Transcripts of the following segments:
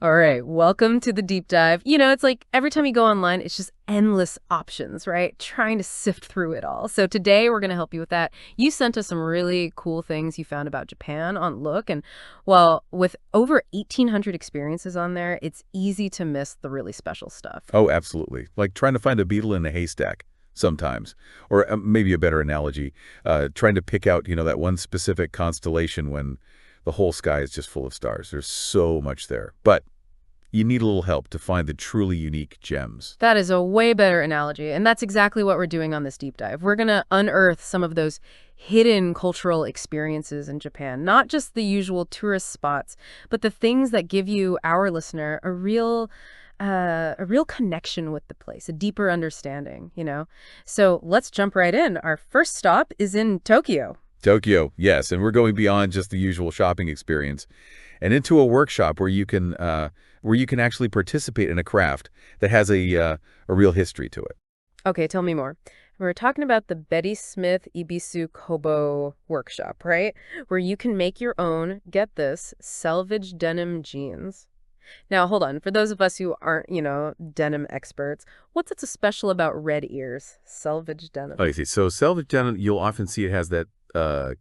All right, welcome to the deep dive. It's like every time you go online, it's just endless options, right? Trying to sift through it all. So today we're going to help you with that. You sent us some really cool things you found about Japan on Look. And well, with over 1,800 experiences on there, it's easy to miss the really special stuff. Oh, absolutely. Like trying to find a beetle in a haystack sometimes. Or maybe a better analogy, trying to pick out, that one specific constellation when the whole sky is just full of stars. There's so much there. But you need a little help to find the truly unique gems. That is a way better analogy, and that's exactly what we're doing on this deep dive. We're going to unearth some of those hidden cultural experiences in Japan, not just the usual tourist spots, but the things that give you, our listener, a real connection with the place, a deeper understanding. So let's jump right in. Our first stop is in Tokyo. Tokyo, yes, and we're going beyond just the usual shopping experience and into a workshop where you can actually participate in a craft that has a real history to it. Okay, tell me more. We're talking about the Betty Smith Ibisu Kobo workshop, right? Where you can make your own, get this, selvage denim jeans. Now, hold on. For those of us who aren't, denim experts, what's it so special about red ears, selvage denim? I see. So selvage denim, you'll often see it has that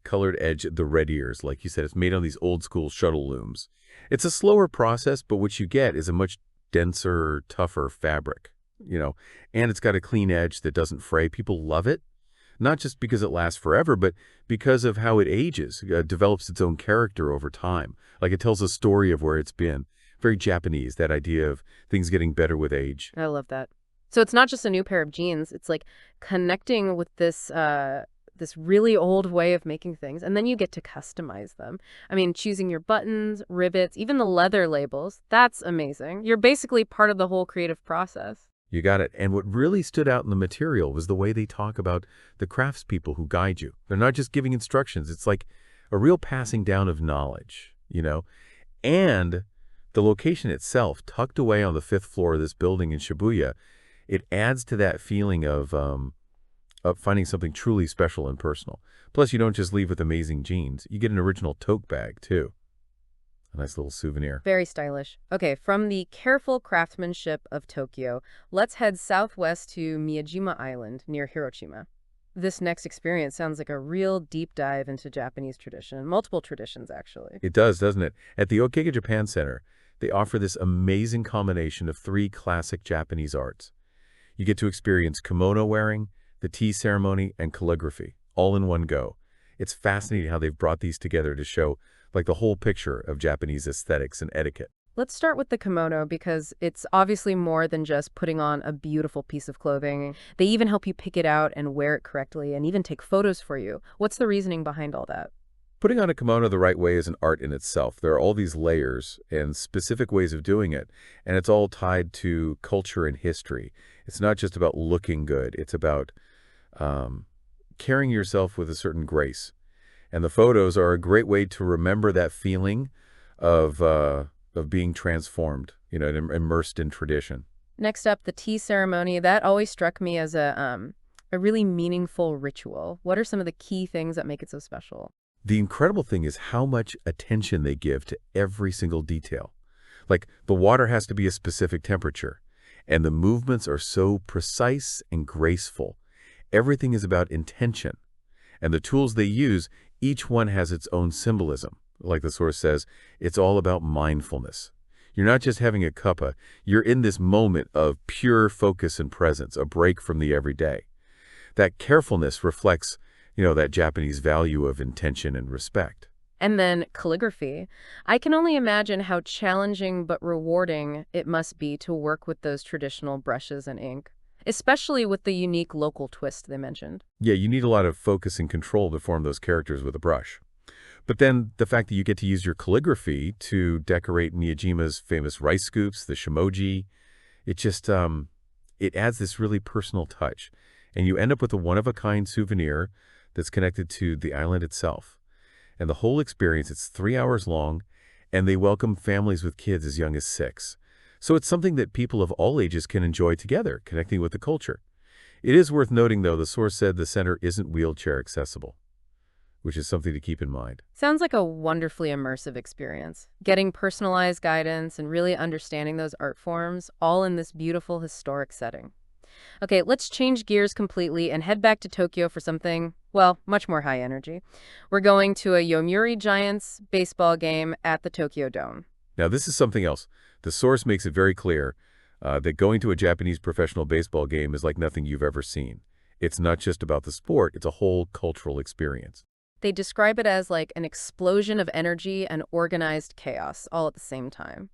colored edge, the red ears. Like you said, it's made on these old school shuttle looms. It's a slower process, but what you get is a much denser, tougher fabric, and it's got a clean edge that doesn't fray. People love it, not just because it lasts forever, but because of how it ages, develops its own character over time. Like it tells a story of where it's been. Very Japanese, that idea of things getting better with age. I love that. So it's not just a new pair of jeans. It's like connecting with this really old way of making things, and then you get to customize them. I mean, choosing your buttons, rivets, even the leather labels. That's amazing. You're basically part of the whole creative process. You got it. And what really stood out in the material was the way they talk about the craftspeople who guide you. They're not just giving instructions. It's like a real passing down of knowledge, And the location itself, tucked away on the 5th floor of this building in Shibuya, it adds to that feeling of finding something truly special and personal. Plus, you don't just leave with amazing jeans. You get an original tote bag, too. A nice little souvenir. Very stylish. Okay, from the careful craftsmanship of Tokyo, let's head southwest to Miyajima Island near Hiroshima. This next experience sounds like a real deep dive into Japanese tradition, multiple traditions, actually. It does, doesn't it? At the Okega Japan Center, they offer this amazing combination of 3 classic Japanese arts. You get to experience kimono wearing, the tea ceremony, and calligraphy, all in one go. It's fascinating how they've brought these together to show like the whole picture of Japanese aesthetics and etiquette. Let's start with the kimono because it's obviously more than just putting on a beautiful piece of clothing. They even help you pick it out and wear it correctly and even take photos for you. What's the reasoning behind all that? Putting on a kimono the right way is an art in itself. There are all these layers and specific ways of doing it, and it's all tied to culture and history. It's not just about looking good. It's about carrying yourself with a certain grace. And the photos are a great way to remember that feeling of being transformed, and immersed in tradition. Next up, the tea ceremony. That always struck me as a really meaningful ritual. What are some of the key things that make it so special? The incredible thing is how much attention they give to every single detail. Like the water has to be a specific temperature, and the movements are so precise and graceful. Everything is about intention. And the tools they use, each one has its own symbolism. Like the source says, it's all about mindfulness. You're not just having a cuppa, you're in this moment of pure focus and presence, a break from the everyday. That carefulness reflects that Japanese value of intention and respect. And then calligraphy. I can only imagine how challenging but rewarding it must be to work with those traditional brushes and ink, especially with the unique local twist they mentioned. Yeah, you need a lot of focus and control to form those characters with a brush. But then the fact that you get to use your calligraphy to decorate Miyajima's famous rice scoops, the shimoji, it just it adds this really personal touch. And you end up with a one-of-a-kind souvenir that's connected to the island itself. And the whole experience, it's 3 hours long, and they welcome families with kids as young as 6. So it's something that people of all ages can enjoy together, connecting with the culture. It is worth noting, though, the source said the center isn't wheelchair accessible, which is something to keep in mind. Sounds like a wonderfully immersive experience. Getting personalized guidance and really understanding those art forms, all in this beautiful historic setting. Okay, let's change gears completely and head back to Tokyo for something, well, much more high energy. We're going to a Yomiuri Giants baseball game at the Tokyo Dome. Now, this is something else. The source makes it very clear that going to a Japanese professional baseball game is like nothing you've ever seen. It's not just about the sport, it's a whole cultural experience. They describe it as like an explosion of energy and organized chaos all at the same time.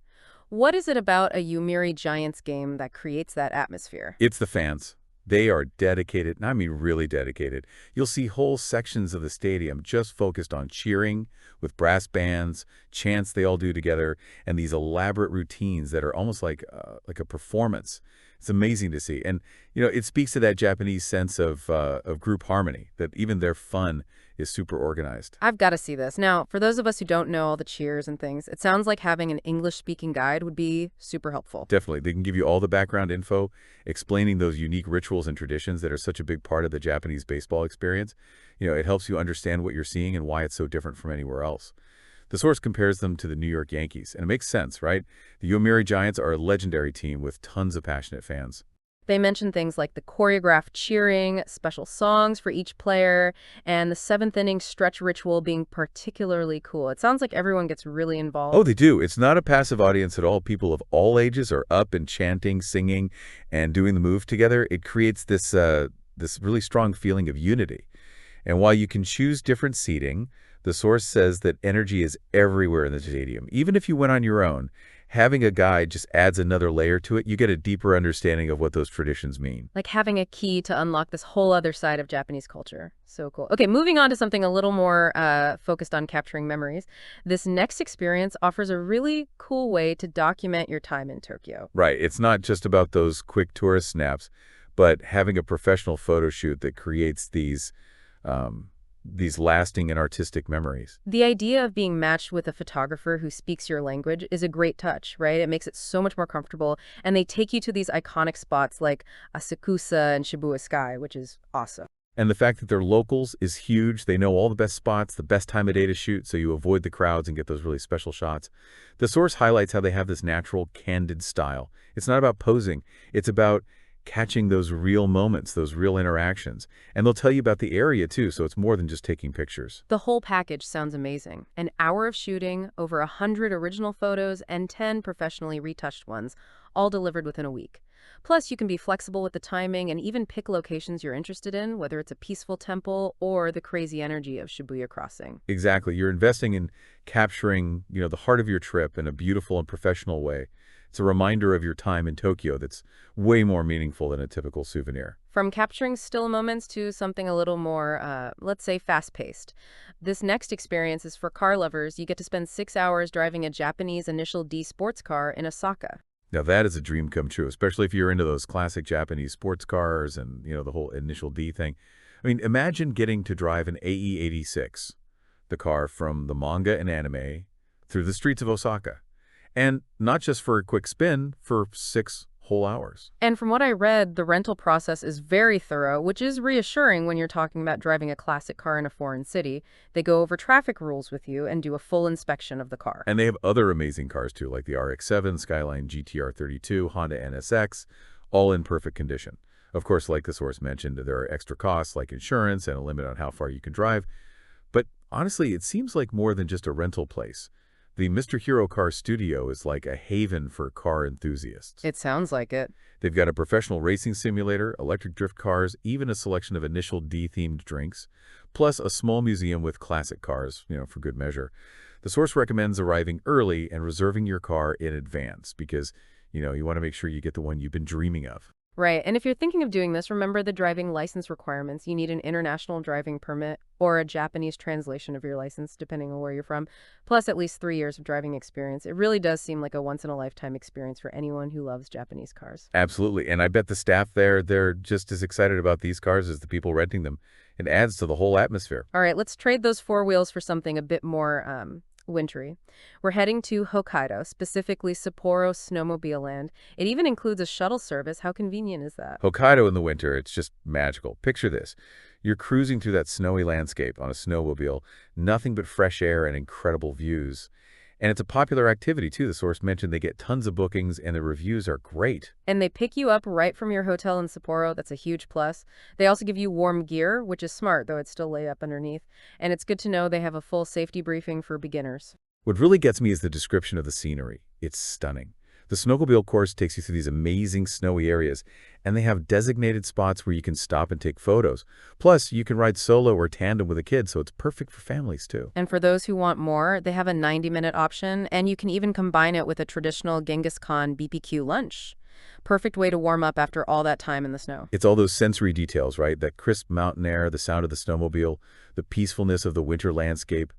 What is it about a Yomiuri Giants game that creates that atmosphere? It's the fans. They are dedicated, and I mean really dedicated. You'll see whole sections of the stadium just focused on cheering, with brass bands, chants they all do together, and these elaborate routines that are almost like a performance. It's amazing to see. And, it speaks to that Japanese sense of group harmony, that even their fun is super organized. I've got to see this. Now, for those of us who don't know all the cheers and things, it sounds like having an English-speaking guide would be super helpful. Definitely. They can give you all the background info, explaining those unique rituals and traditions that are such a big part of the Japanese baseball experience. It helps you understand what you're seeing and why it's so different from anywhere else. The source compares them to the New York Yankees, and it makes sense, right? The Yomiuri Giants are a legendary team with tons of passionate fans. They mention things like the choreographed cheering, special songs for each player, and the seventh inning stretch ritual being particularly cool. It sounds like everyone gets really involved. Oh, they do. It's not a passive audience at all. People of all ages are up and chanting, singing, and doing the move together. It creates this really strong feeling of unity. And while you can choose different seating, the source says that energy is everywhere in the stadium. Even if you went on your own, having a guide just adds another layer to it. You get a deeper understanding of what those traditions mean. Like having a key to unlock this whole other side of Japanese culture. So cool. Okay, moving on to something a little more focused on capturing memories. This next experience offers a really cool way to document your time in Tokyo. Right. It's not just about those quick tourist snaps, but having a professional photo shoot that creates these lasting and artistic memories. The idea of being matched with a photographer who speaks your language is a great touch, right? It makes it so much more comfortable, and they take you to these iconic spots like Asakusa and Shibuya Sky, which is awesome. And the fact that they're locals is huge. They know all the best spots, the best time of day to shoot, so you avoid the crowds and get those really special shots. The source highlights how they have this natural, candid style. It's not about posing. It's about catching those real moments, those real interactions. And they'll tell you about the area, too, so it's more than just taking pictures. The whole package sounds amazing. An hour of shooting, over 100 original photos, and 10 professionally retouched ones, all delivered within a week. Plus, you can be flexible with the timing and even pick locations you're interested in, whether it's a peaceful temple or the crazy energy of Shibuya Crossing. Exactly. You're investing in capturing, the heart of your trip in a beautiful and professional way. It's a reminder of your time in Tokyo that's way more meaningful than a typical souvenir. From capturing still moments to something a little more, let's say, fast-paced. This next experience is for car lovers. You get to spend 6 hours driving a Japanese Initial D sports car in Osaka. Now, that is a dream come true, especially if you're into those classic Japanese sports cars and, the whole Initial D thing. I mean, imagine getting to drive an AE86, the car from the manga and anime, through the streets of Osaka. And not just for a quick spin, for 6 whole hours. And from what I read, the rental process is very thorough, which is reassuring when you're talking about driving a classic car in a foreign city. They go over traffic rules with you and do a full inspection of the car. And they have other amazing cars, too, like the RX-7, Skyline GTR 32, Honda NSX, all in perfect condition. Of course, like the source mentioned, there are extra costs like insurance and a limit on how far you can drive. But honestly, it seems like more than just a rental place. The Mr. Hero Car Studio is like a haven for car enthusiasts. It sounds like it. They've got a professional racing simulator, electric drift cars, even a selection of Initial D-themed drinks, plus a small museum with classic cars, for good measure. The source recommends arriving early and reserving your car in advance because, you want to make sure you get the one you've been dreaming of. Right. And if you're thinking of doing this, remember the driving license requirements. You need an international driving permit or a Japanese translation of your license, depending on where you're from, plus at least 3 years of driving experience. It really does seem like a once-in-a-lifetime experience for anyone who loves Japanese cars. Absolutely. And I bet the staff there, they're just as excited about these cars as the people renting them. It adds to the whole atmosphere. All right, let's trade those four wheels for something a bit more Wintry. We're heading to Hokkaido, specifically Sapporo Snowmobile Land. It even includes a shuttle service. How convenient is that? Hokkaido in the winter, it's just magical. Picture this. You're cruising through that snowy landscape on a snowmobile, nothing but fresh air and incredible views. And it's a popular activity, too. The source mentioned they get tons of bookings, and the reviews are great. And they pick you up right from your hotel in Sapporo. That's a huge plus. They also give you warm gear, which is smart, though it's still laid up underneath. And it's good to know they have a full safety briefing for beginners. What really gets me is the description of the scenery. It's stunning. The snowmobile course takes you through these amazing snowy areas, and they have designated spots where you can stop and take photos. Plus, you can ride solo or tandem with a kid, so it's perfect for families, too. And for those who want more, they have a 90-minute option, and you can even combine it with a traditional Genghis Khan BBQ lunch. Perfect way to warm up after all that time in the snow. It's all those sensory details, right? That crisp mountain air, the sound of the snowmobile, the peacefulness of the winter landscape.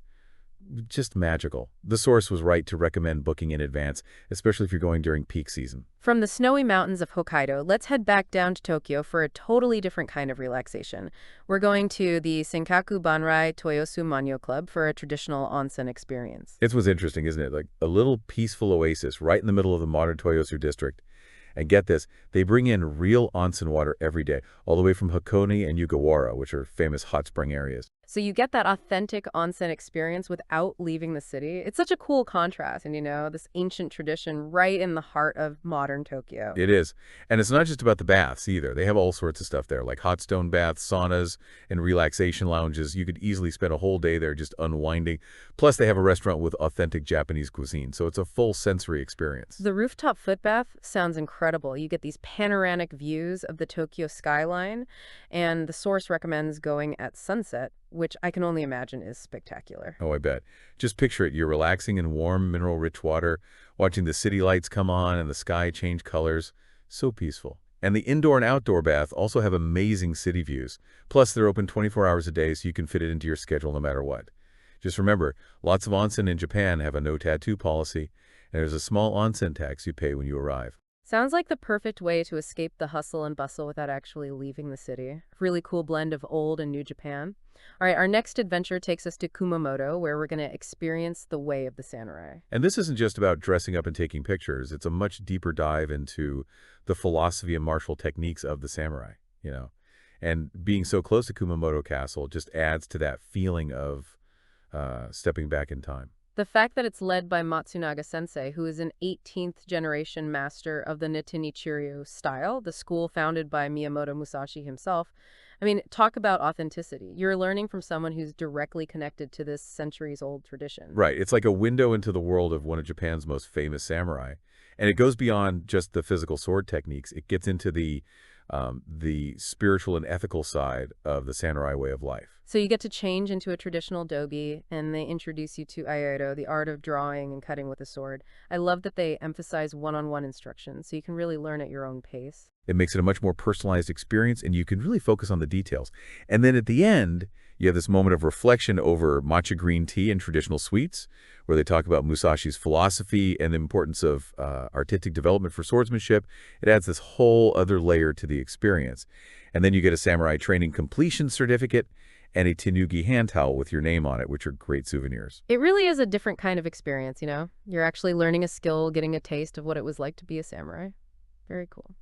Just magical. The source was right to recommend booking in advance, especially if you're going during peak season. From the snowy mountains of Hokkaido, let's head back down to Tokyo for a totally different kind of relaxation. We're going to the Senkaku Banrai Toyosu Manyo Club for a traditional onsen experience. It was interesting, isn't it? Like a little peaceful oasis right in the middle of the modern Toyosu district. And get this, they bring in real onsen water every day, all the way from Hakone and Yugawara, which are famous hot spring areas. So you get that authentic onsen experience without leaving the city. It's such a cool contrast, and this ancient tradition right in the heart of modern Tokyo. It is. And it's not just about the baths either. They have all sorts of stuff there, like hot stone baths, saunas, and relaxation lounges. You could easily spend a whole day there just unwinding. Plus, they have a restaurant with authentic Japanese cuisine, so it's a full sensory experience. The rooftop foot bath sounds incredible. You get these panoramic views of the Tokyo skyline, and the source recommends going at sunset, which I can only imagine is spectacular. Oh, I bet. Just picture it. You're relaxing in warm, mineral-rich water, watching the city lights come on and the sky change colors. So peaceful. And the indoor and outdoor bath also have amazing city views. Plus, they're open 24 hours a day, so you can fit it into your schedule no matter what. Just remember, lots of onsen in Japan have a no-tattoo policy, and there's a small onsen tax you pay when you arrive. Sounds like the perfect way to escape the hustle and bustle without actually leaving the city. Really cool blend of old and new Japan. All right, our next adventure takes us to Kumamoto, where we're going to experience the way of the samurai. And this isn't just about dressing up and taking pictures. It's a much deeper dive into the philosophy and martial techniques of the samurai. And being so close to Kumamoto Castle just adds to that feeling of stepping back in time. The fact that it's led by Matsunaga Sensei, who is an 18th generation master of the Nittanichiryu style, the school founded by Miyamoto Musashi himself. I mean, talk about authenticity. You're learning from someone who's directly connected to this centuries-old tradition. Right. It's like a window into the world of one of Japan's most famous samurai. And it goes beyond just the physical sword techniques. It gets into the spiritual and ethical side of the samurai way of life. So you get to change into a traditional dogi, and they introduce you to aido, the art of drawing and cutting with a sword. I love that they emphasize one-on-one instruction, so you can really learn at your own pace. It makes it a much more personalized experience, and you can really focus on the details. And then at the end, you have this moment of reflection over matcha green tea and traditional sweets, where they talk about Musashi's philosophy and the importance of artistic development for swordsmanship. It adds this whole other layer to the experience. And then you get a samurai training completion certificate and a tenugi hand towel with your name on it, which are great souvenirs. It really is a different kind of experience, You're actually learning a skill, getting a taste of what it was like to be a samurai. Very cool.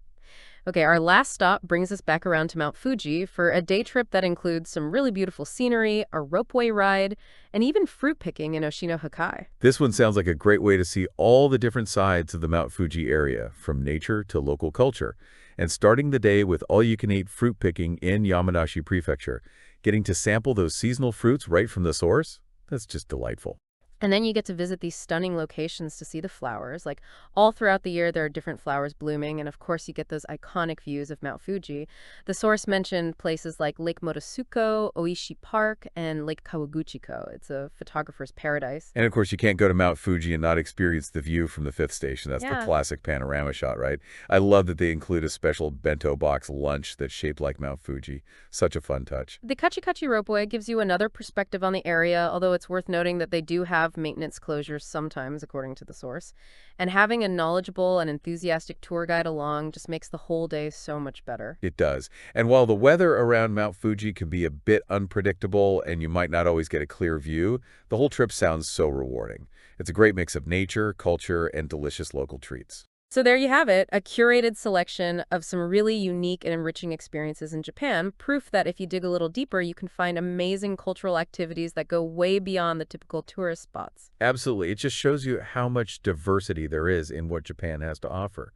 Okay, our last stop brings us back around to Mount Fuji for a day trip that includes some really beautiful scenery, a ropeway ride, and even fruit picking in Oshino-Hakkai. This one sounds like a great way to see all the different sides of the Mount Fuji area, from nature to local culture. And starting the day with all-you-can-eat fruit picking in Yamanashi Prefecture, getting to sample those seasonal fruits right from the source, that's just delightful. And then you get to visit these stunning locations to see the flowers. Like, all throughout the year, there are different flowers blooming, and of course you get those iconic views of Mount Fuji. The source mentioned places like Lake Motosuko, Oishi Park, and Lake Kawaguchiko. It's a photographer's paradise. And of course, you can't go to Mount Fuji and not experience the view from the fifth station. That's the classic panorama shot, right? I love that they include a special bento box lunch that's shaped like Mount Fuji. Such a fun touch. The Kachikachi Ropeway gives you another perspective on the area, although it's worth noting that they do have have maintenance closures sometimes, according to the source. And having a knowledgeable and enthusiastic tour guide along just makes the whole day so much better. It does. And while the weather around Mount Fuji can be a bit unpredictable and you might not always get a clear view, the whole trip sounds so rewarding. It's a great mix of nature, culture, and delicious local treats. So there you have it, a curated selection of some really unique and enriching experiences in Japan, proof that if you dig a little deeper, you can find amazing cultural activities that go way beyond the typical tourist spots. Absolutely. It just shows you how much diversity there is in what Japan has to offer.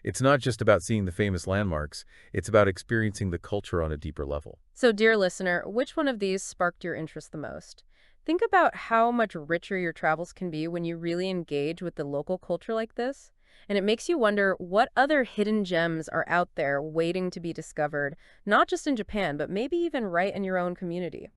It's not just about seeing the famous landmarks, it's about experiencing the culture on a deeper level. So, dear listener, which one of these sparked your interest the most? Think about how much richer your travels can be when you really engage with the local culture like this. And it makes you wonder what other hidden gems are out there waiting to be discovered, not just in Japan, but maybe even right in your own community.